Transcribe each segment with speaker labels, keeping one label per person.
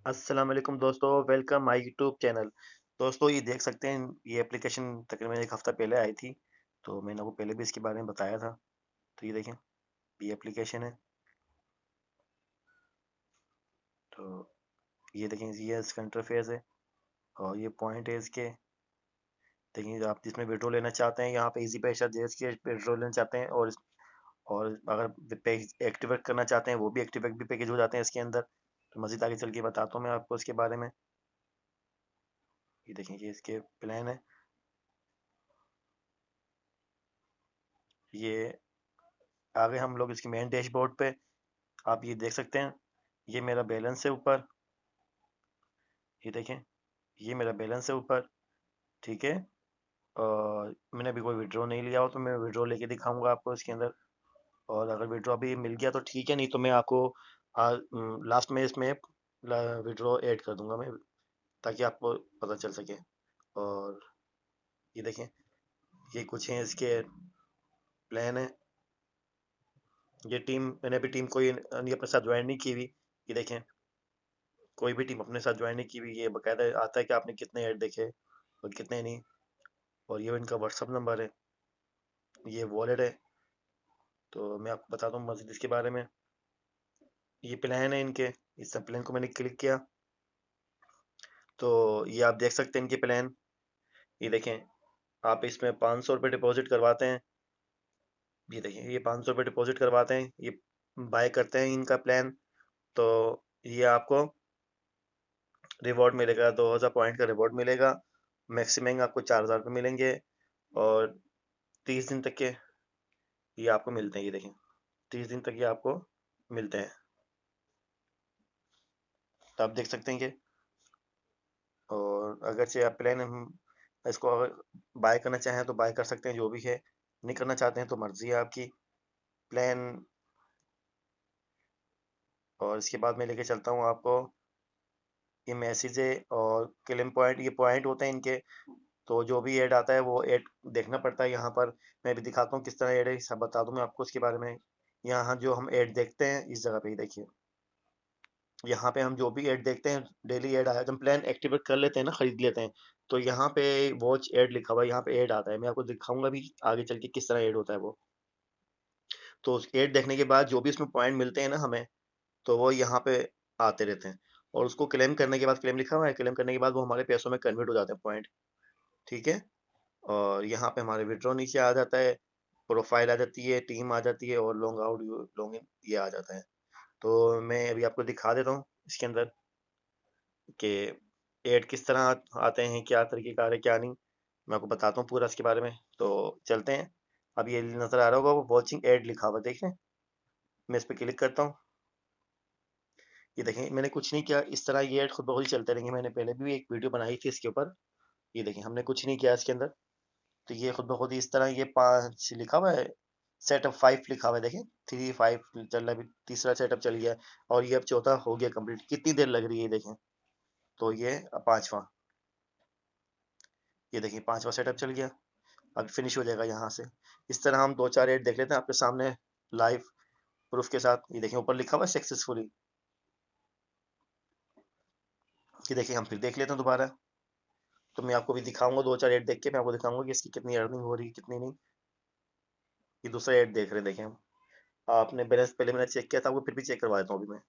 Speaker 1: अस्सलाम वालेकुम दोस्तों, वेलकम माय यूट्यूब चैनल। दोस्तों ये देख सकते हैं, ये एप्लीकेशन तकरीबन 1 हफ्ता पहले आई थी, तो मैंने आपको पहले भी इसके बारे में बताया था। तो ये देखें, ये एप्लीकेशन है। तो ये देखें, ये इसका इंटरफेस है और ये पॉइंट है इसके। देखिए, आप जिसमें विड्रॉ लेना चाहते हैं, यहाँ पे इजी पैसा जेस के विड्रॉ लेना चाहते हैं, और अगर पैज एक्टिवेट करना चाहते हैं, वो भी एक्टिवेट भी पैकेज हो जाते हैं इसके अंदर। तो मज़ीद आगे चल के बताता हूँ मैं आपको इसके बारे में। ये देखें, ये इसके प्लान है। ये आगे हम लोग इसकी मेन डैशबोर्ड पे आप ये देख सकते हैं, ये मेरा बैलेंस है ऊपर। ये देखें, ये मेरा बैलेंस है ऊपर। ठीक है। और मैंने अभी कोई विड्रॉ नहीं लिया हो तो मैं विड्रॉ लेके दिखाऊंगा आपको इसके अंदर। और अगर विड्रॉ अभी मिल गया तो ठीक है, नहीं तो मैं आपको लास्ट में इसमें विड्रॉ ऐड कर दूंगा मैं, ताकि आपको पता चल सके। और ये देखें, ये कुछ है इसके प्लान है। ये टीम मैंने अभी टीम कोई नहीं अपने साथ ज्वाइन नहीं की हुई। ये देखें, कोई भी टीम अपने साथ ज्वाइन नहीं की हुई। ये बकायदा आता है कि आपने कितने ऐड देखे और कितने नहीं। और ये इनका व्हाट्सअप नंबर है, ये वॉलेट है। तो मैं आपको बताता हूँ मजीद इसके बारे में। ये प्लान है इनके, इस सब प्लान को मैंने क्लिक किया तो ये आप देख सकते हैं इनके प्लान। ये देखें, आप इसमें 500 रुपये डिपॉजिट करवाते हैं। ये देखें, ये 500 रुपये डिपॉजिट करवाते हैं, ये बाय करते हैं इनका प्लान। तो ये आपको रिवॉर्ड मिलेगा, 2000 पॉइंट का रिवॉर्ड मिलेगा। मैक्सिमम आपको 4000 रुपये मिलेंगे। और 30 दिन तक के ये आपको मिलते हैं। ये देखें, 30 दिन तक ये आपको मिलते हैं। तो आप देख सकते हैं कि, और अगर से आप प्लान हम इसको अगर बाय करना चाहें तो बाय कर सकते हैं, जो भी है। नहीं करना चाहते हैं तो मर्जी है आपकी। प्लान, और इसके बाद मैं लेके चलता हूँ आपको। ये मैसेज है और क्लेम पॉइंट, ये पॉइंट होते हैं इनके। तो जो भी ऐड आता है वो ऐड देखना पड़ता है यहाँ पर। मैं भी दिखाता हूँ किस तरह ऐड है, सब बता दूँ मैं आपको इसके बारे में। यहाँ जो हम ऐड देखते हैं इस जगह पे ही देखिए, यहाँ पे हम जो भी ऐड देखते हैं, डेली ऐड आया, जब हम प्लान एक्टिवेट कर लेते हैं ना, खरीद लेते हैं, तो यहाँ पे वॉच ऐड लिखा हुआ है, यहाँ पे ऐड आता है। मैं आपको दिखाऊंगा भी आगे चल के किस तरह ऐड होता है वो। तो उस ऐड देखने के बाद जो भी उसमें पॉइंट मिलते हैं ना हमें, तो वो यहाँ पे आते रहते हैं। और उसको क्लेम करने के बाद, क्लेम लिखा हुआ है, क्लेम करने के बाद वो हमारे पैसों में कन्वर्ट हो जाते हैं पॉइंट। ठीक है। और यहाँ पे हमारे विड्रॉ नीचे आ जाता है, प्रोफाइल आ जाती है, टीम आ जाती है, और लॉन्ग आउट लॉन्ग इन ये आ जाता है। तो मैं अभी आपको दिखा देता हूँ इसके अंदर कि ऐड किस तरह आते हैं, क्या तरीक़ेकार है क्या नहीं। मैं आपको बताता हूँ पूरा इसके बारे में। तो चलते हैं। अब ये नज़र आ रहा होगा, वो वॉचिंग ऐड लिखा हुआ देखें। मैं इस पे क्लिक करता हूँ। ये देखें, मैंने कुछ नहीं किया, इस तरह ये ऐड खुद ब खुद ही चलते रहेंगे। मैंने पहले भी एक वीडियो बनाई थी इसके ऊपर। ये देखें, हमने कुछ नहीं किया इसके अंदर। तो ये खुद ब खुद ही इस तरह, ये 5 लिखा हुआ है, सेटअप 5 लिखा हुआ है देखें। 3 5 चल रहा है, अभी तीसरा सेटअप चल गया। और ये अब चौथा हो गया कंप्लीट। कितनी देर लग रही है ये देखें। तो ये अब पांचवा, ये देखिए पांचवा सेटअप चल गया। अब फिनिश हो जाएगा यहाँ से। इस तरह हम 2 4 ऐड देख लेते हैं आपके सामने लाइव प्रूफ के साथ। ये देखिए, ऊपर लिखा हुआ है सक्सेसफुली। ये देखिए, हम फिर देख लेते हैं दोबारा। तो मैं आपको भी दिखाऊंगा, 2 4 ऐड देख के मैं आपको दिखाऊंगा कि इसकी कितनी अर्निंग हो रही है कितनी नहीं। ये दूसरा ऐड देख रहे हैं, देखें हम। आपने बैलेंस पहले मैंने चेक किया था, आपको फिर भी चेक करवा देता हूँ अभी मैं।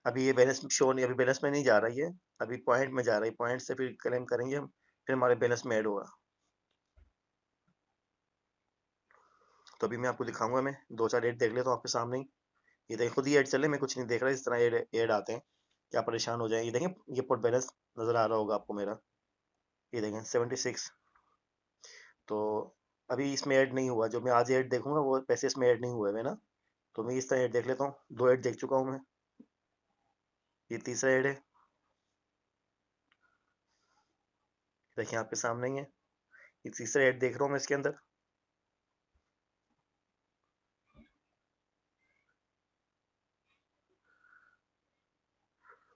Speaker 1: अभी ये बैलेंस शो नहीं, अभी बैलेंस में नहीं जा रहा है ये। अभी पॉइंट में जा रहा है, पॉइंट से फिर क्लेम करेंगे हम, फिर हमारे बैलेंस में ऐड होगा। तो अभी मैं आपको दिखाऊंगा, मैं 2 4 ऐड देख लेता हूँ आपके सामने ही। ये देखिए, खुद ही ऐड चले, मैं कुछ नहीं देख रहा, इस तरह ऐड ऐड आते हैं। क्या परेशान हो जाए। ये देखें, ये पोर्ट बैलेंस नजर आ रहा होगा आपको मेरा। ये देखें 76। तो अभी इसमें ऐड नहीं हुआ, जो मैं आज ऐड देखूंगा वो पैसे इसमें ऐड नहीं हुए है ना। तो मैं इस तरह ऐड देख लेता हूँ। 2 ऐड देख चुका हूँ मैं। ये तीसरा ऐड है, देखिए आपके सामने ही है। ये तीसरा ऐड देख रहा हूँ मैं इसके अंदर।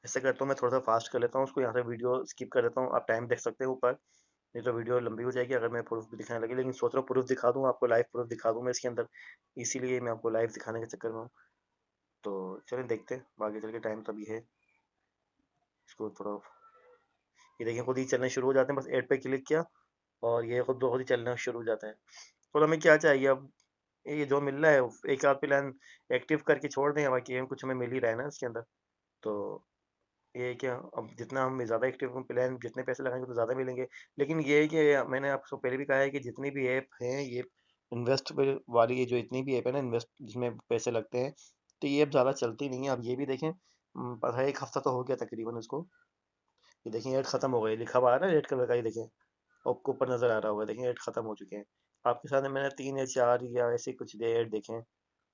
Speaker 1: ऐसा करता हूँ मैं, थोड़ा सा फास्ट कर लेता हूँ उसको, यहाँ से वीडियो स्किप कर देता हूँ, आप टाइम देख सकते हैं ऊपर। नहीं तो वीडियो लंबी हो जाएगी अगर मैं प्रूफ भी दिखाने लगे। लेकिन सोच रहा हूँ प्रूफ दिखा दूँ आपको, लाइव प्रूफ दिखा दूँ मैं इसके अंदर। इसीलिए मैं आपको लाइव दिखाने के चक्कर में हूँ। तो चलिए देखते हैं, आगे चल के टाइम तो अभी है। इसको थोड़ा, ये देखिए खुद ही चलने शुरू हो जाते हैं, बस ऐड पे क्लिक किया और ये खुद ही चलना शुरू हो जाता है। और हमें क्या चाहिए अब, ये जो मिल रहा है एक आध प्लान एक्टिव करके छोड़ दें, बाकी हम कुछ हमें मिल ही रहा है ना इसके अंदर। तो ये है कि अब जितना हम ज़्यादा एक्टिव प्लान जितने पैसे लगाएंगे तो ज़्यादा मिलेंगे। लेकिन ये है कि मैंने आपको पहले भी कहा है कि जितनी भी ऐप हैं ये इन्वेस्ट वाली, ये जो इतनी भी ऐप है ना इन्वेस्ट जिसमें पैसे लगते हैं, तो ये ऐप ज़्यादा चलती नहीं है। अब ये भी देखें, पता है 1 हफ्ता तो हो गया तकरीबन इसको। ये देखें ऐड खत्म हो गई, लिखा हुआ है ना रेड कलर का, ये देखें आपको ऊपर नजर आ रहा होगा, देखें ऐड खत्म हो चुके हैं। आपके साथ मैंने 3 या 4 या ऐसे कुछ दे ऐड देखे हैं।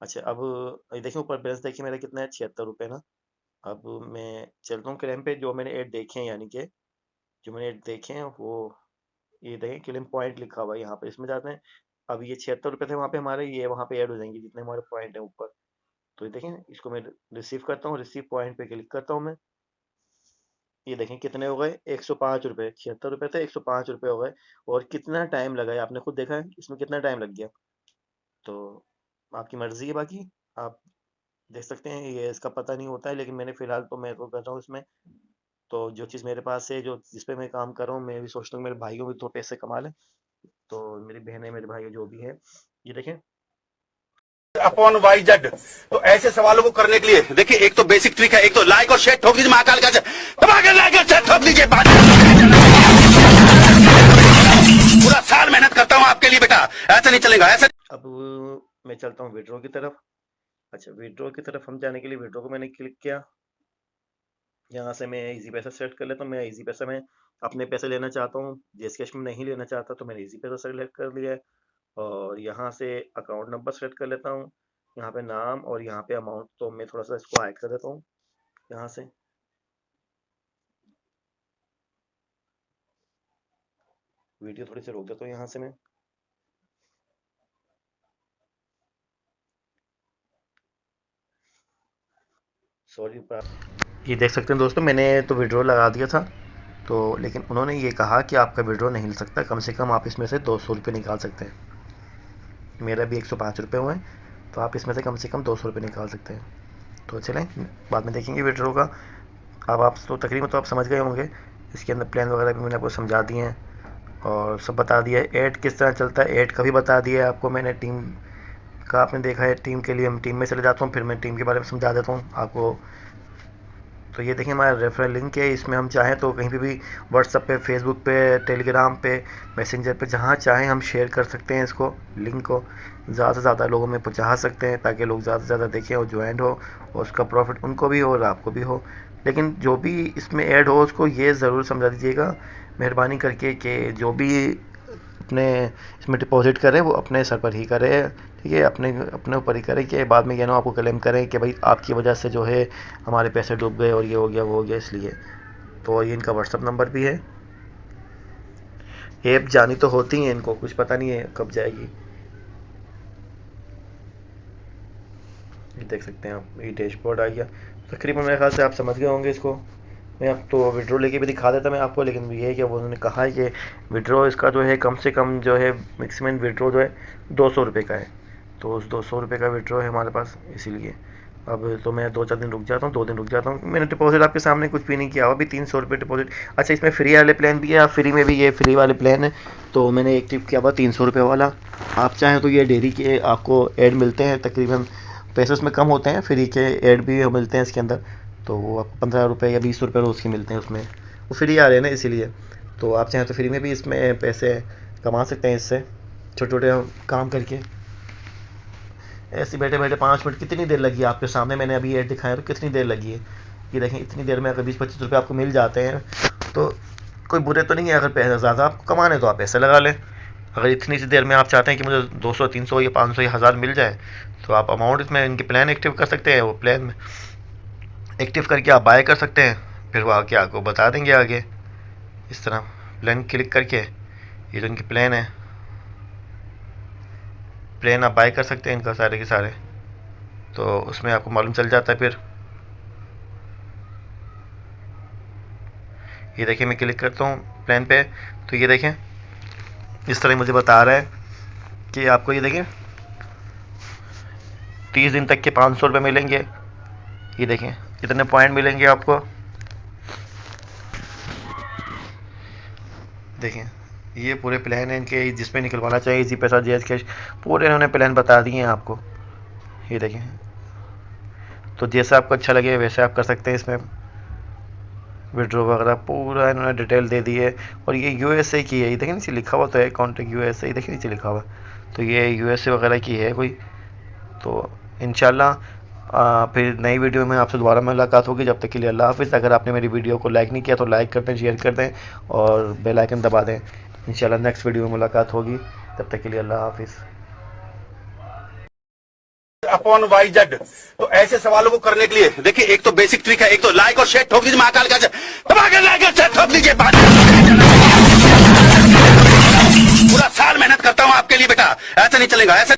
Speaker 1: अच्छा अब ये देखें ऊपर बैलेंस देखिए मेरा कितना है, 76 रुपये ना। अब मैं चलता हूँ क्लेम पे, जो मैंने ऐड देखे हैं, यानी कि जो मैंने ऐड देखे हैं वो, ये देखें क्लेम पॉइंट लिखा हुआ है यहाँ पे, इसमें जाते हैं। अब ये 76 रुपये थे वहाँ पे हमारे, ये वहाँ पे ऐड हो जाएंगे जितने हमारे पॉइंट है ऊपर। तो ये देखें, इसको मैं रिसीव करता हूँ, रिसीव पॉइंट पे क्लिक करता हूँ मैं। ये देखें कितने हो गए, 105 रुपये, 76 रुपये थे 105 रुपये हो गए। और कितना टाइम लगा है आपने खुद देखा है, इसमें कितना टाइम लग गया। तो आपकी मर्जी है, बाकी आप देख सकते हैं, ये इसका पता नहीं होता है, लेकिन मैंने फिलहाल तो मैं तो कर रहा हूँ इसमें। तो जो चीज़ मेरे पास है, जो जिस पे मैं काम कर रहा हूँ, मैं भी सोचता हूँ मेरे भाइयों भी 2 पैसे कमा लें। तो मेरी बहनें मेरे भाई जो भी है, ये देखें
Speaker 2: अपॉन वाई जेड। तो ऐसे सवालों को करने के लिए देखिए, एक तो बेसिक ट्रिक है, एक तो लाइक और शेयर ठोक दीजिए, महाकाल का दबा के लाइक और शेयर ठोक दीजिए। पूरा साल मेहनत करता हूँ आपके लिए बेटा, ऐसा नहीं चलेगा ऐसा।
Speaker 1: अब मैं चलता हूँ विड्रॉ की तरफ। अच्छा विड्रॉ की तरफ हम जाने के लिए विड्रॉ को मैंने क्लिक किया। यहाँ से मैं इजी पैसा सेलेक्ट कर लेता हूँ। मैं इजी पैसा में अपने पैसे लेना चाहता हूँ, जीएस कैश में नहीं लेना चाहता, तो मैंने इजी पैसा सेलेक्ट कर लिया है। और यहाँ से अकाउंट नंबर सेलेक्ट कर लेता हूँ, यहाँ पे नाम और यहाँ पे अमाउंट। तो मैं थोड़ा सा इसको हाइड कर देता हूँ यहाँ से। वीडियो थोड़ी सी रोक देता हूँ यहाँ से मैं। सॉरी, ये देख सकते हैं दोस्तों, मैंने तो विड्रॉ लगा दिया था, तो लेकिन उन्होंने ये कहा कि आपका विड्रॉ नहीं मिल सकता, कम से कम आप इसमें से 200 रुपये निकाल सकते हैं। मेरा भी 105 रुपये हुए हैं, तो आप इसमें से कम 200 रुपये निकाल सकते हैं। तो चलें बाद में देखेंगे विड्रॉ का। अब आप तो तकरीबन तो आप समझ गए होंगे, इसके अंदर प्लान वगैरह भी मैंने आपको समझा दिए हैं और सब बता दिया है। ऐड किस तरह चलता है, ऐड का भी बता दिया है आपको मैंने। टीम का आपने देखा है, टीम के लिए हम टीम में चले जाता हूँ, फिर मैं टीम के बारे में समझा देता हूँ आपको। तो ये देखिए हमारा रेफरल लिंक है, इसमें हम चाहें तो कहीं पे भी व्हाट्सएप पे, फेसबुक पे, टेलीग्राम पे, मैसेंजर पे, जहाँ चाहें हम शेयर कर सकते हैं इसको, लिंक को ज़्यादा से ज़्यादा लोगों में पहुँचा सकते हैं, ताकि लोग ज़्यादा से ज़्यादा देखें और ज्वाइन हो, और उसका प्रॉफिट उनको भी हो और आपको भी हो। लेकिन जो भी इसमें ऐड हो उसको ये ज़रूर समझा दीजिएगा मेहरबानी करके कि जो भी अपने इसमें डिपॉजिट करे वो अपने सर पर ही करे, ठीक है, अपने अपने ऊपर ही करे, कि बाद में ये ना आपको क्लेम करें कि भाई आपकी वजह से जो है हमारे पैसे डूब गए और ये हो गया वो हो गया। इसलिए तो ये इनका व्हाट्सअप नंबर भी है। ऐप जानी तो होती है इनको, कुछ पता नहीं है कब जाएगी। ये देख सकते हैं आप, ये डैशबोर्ड आ गया। तकरीबन मेरे ख्याल से आप समझ गए होंगे इसको। मैं अब तो विड्रॉ लेके भी दिखा देता मैं आपको, लेकिन ये है कि वो उन्होंने कहा है कि विड्रॉ इसका जो है कम से कम जो है मैक्सिमम विड्रॉ जो है 200 रुपये का है। तो उस 200 रुपये का विड्रॉ है हमारे पास, इसीलिए अब तो मैं 2-4 दिन रुक जाता हूँ, 2 दिन रुक जाता हूँ। मैंने डिपॉजिट आपके सामने कुछ भी नहीं किया, अभी 300 रुपये डिपॉजिट। अच्छा इसमें फ्री वाले प्लान भी है, आप फ्री में भी, ये फ्री वाले प्लान है तो मैंने एक्टिव किया हुआ 300 रुपये वाला। आप चाहें तो ये डेली के आपको ऐड मिलते हैं, तकरीबन पैसे उसमें कम होते हैं, फ्री के ऐड भी मिलते हैं इसके अंदर। तो वो आपको 15 रुपये या 20 रुपये रोज़ के मिलते हैं उसमें, वो फ्री आ रहे हैं ना इसीलिए। तो आप चाहें तो फ्री में भी इसमें पैसे कमा सकते हैं इससे, छोटे छोटे काम करके। ऐसे बैठे बैठे 5 मिनट कितनी देर लगी आपके सामने, मैंने अभी ऐड दिखाया तो कितनी देर लगी है। ये देखें इतनी देर में अगर 20-25 रुपये आपको मिल जाते हैं तो कोई बुरे तो नहीं है। अगर पैसा ज़्यादा आपको कमाने तो आप पैसे लगा लें। अगर इतनी सी देर में आप चाहते हैं कि मुझे 200-300 या 500 या 1000 मिल जाए, तो आप अमाउंट इसमें इनके प्लान एक्टिव कर सकते हैं। वो प्लान में एक्टिव करके आप बाय कर सकते हैं, फिर वो आके आपको बता देंगे आगे। इस तरह प्लान क्लिक करके, ये जो इनके प्लान है, प्लान आप बाय कर सकते हैं इनका सारे के सारे, तो उसमें आपको मालूम चल जाता है। फिर ये देखिए मैं क्लिक करता हूँ प्लान पे, तो ये देखें इस तरह मुझे बता रहा है कि आपको ये देखें 30 दिन तक के 500 रुपये मिलेंगे। ये देखें कितने पॉइंट मिलेंगे आपको, देखें, ये पूरे प्लान है इनके, जिसमें निकलवाना चाहिए इजी पैसा, जेएस कैश, पूरे इन्होंने प्लान बता दिए हैं आपको। ये देखें, तो जैसा आपको अच्छा लगे वैसे आप कर सकते हैं। इसमें विड्रॉ वगैरह पूरा इन्होंने डिटेल दे दी है। और ये यूएसए की है, ये देखें नीचे लिखा हुआ तो है कॉन्टेक्ट यूएसए, देखें नीचे लिखा हुआ, तो ये यूएसए वगैरह की है कोई। तो इंशाल्लाह फिर नई वीडियो में आपसे दोबारा मुलाकात होगी। जब तक के लिए अल्लाह हाफ़िज़। अगर आपने मेरी वीडियो को लाइक नहीं किया तो लाइक कर दें, शेयर कर दें और बेल आइकन दबा दें। इंशाल्लाह नेक्स्ट वीडियो में मुलाकात होगी। तब तक के लिए अल्लाह हाफ़िज़।
Speaker 2: Upon Y Z. तो ऐसे सवालों को करने के लिए देखिए, एक तो बेसिक ट्रिक है, एक तो लाइक और शेयर ठोक दीजिए महाकाल का, दबा के लाइक और शेयर ठोक लीजिए। पूरा साल मेहनत करता हूं आपके लिए बेटा, ऐसा नहीं चलेगा, ऐसा